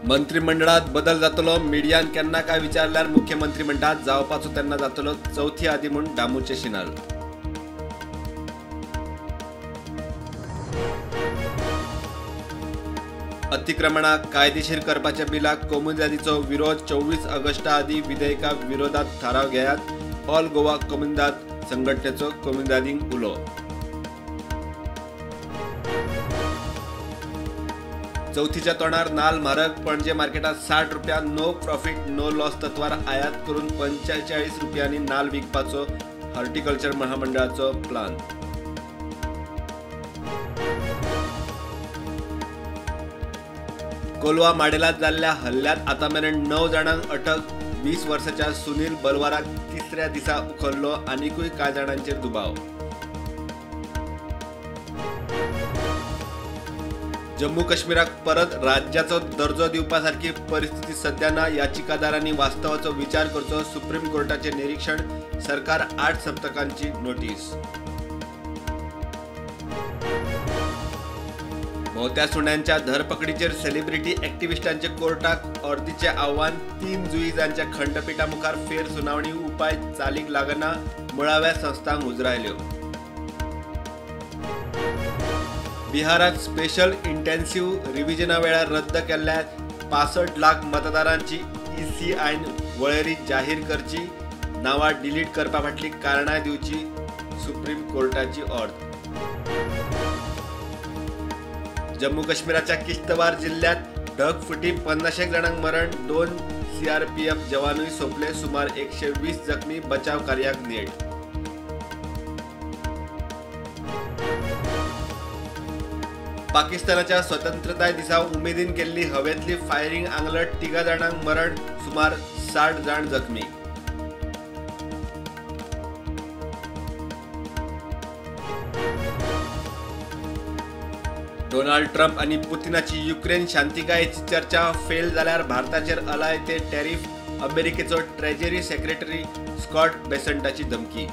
मंत्रिमंडळात बदल जातलो. मिडियान केन्ना काय विचारल्यार मुख्यमंत्री म्हणटात जावपाचो तेन्ना जातलो चौथी आदी म्हूण दामूचे शिनाल. अतिक्रमणाक कायदेशीर करपाच्या बिलाक कोमुनिदादीचो विरोध. 24 ऑगस्टा आदी विधेयका विरोधात थाराव घेयात. ऑल गोवा कोमुनिदाद संघटनेचो कोमुनिदादींक उलो. चौथीच्या तोंडार नाल म्हारग. पणजे मार्केटात 60 रुपया नो प्रॉफिट नो लॉस तत्वार आयात करून 45 रुपयांनी नाल विकपाचो हॉर्टिकल्चर महामंडळाचो प्लान. कोलवा माडेलात जाल्ल्या हल्ल्यात आतामेरेन 9 जाणांक अटक. 20 वर्साच्या सुनील बलवाराक तिसऱ्या दिसा उखल्लो. आनीकूय कांय जाणांचेर दुबाव. जम्मू काश्मीराक परत राज्याचो दर्जो दिवपा सारखी परिस्थिती सध्या ना. याचिकादारांनी वास्तवाचो विचार करचो. सुप्रीम कोर्टाचे निरीक्षण. सरकार 8 सप्तकांची नोटीस. भोवत्या सुण्यांच्या धरपकडीचेर सेलिब्रिटी एक्टिव्हिस्टांचे कोर्टाक अर्दीचे आव्हान. 3 जुईजांच्या खंडपीठा मुखार फेर सुनावणी उपाय चालीक लागना. मुळाव्या संस्थांक उजरायल्यो. बिहारात स्पेशल इंटेन्सिव्ह रिव्हिजना वेळार रद्द केल्ल्या 65 लाख मतदारांची ECIन वळेरी जाहीर करची. नावां डिलीट करपा फाटली कारणां दिवची. सुप्रीम कोर्टाची ऑर्डर. जम्मू काश्मीराच्या किश्तवार जिल्ह्यात ढगफुटी. 50 जाणांक मरण. 2 CRPF जवानूय सोंपले. सुमार 120 जखमी. बचाव कार्याक नेट. पाकिस्तानाच्या स्वतंत्रताय दिसा उमेदीन केल्ली हवेतली फायरिंग आंगलट. 3 जाणांक मरण. सुमार 60 जाण जखमी. डोनाल्ड ट्रम्प आणि पुतिनाची युक्रेन शांतिकायेची चर्चा फेल जाल्यार भारताचेर आलाय ते टॅरिफ. अमेरिकेचो ट्रेजरी सेक्रेटरी स्कॉट बेसंटाची धमकी.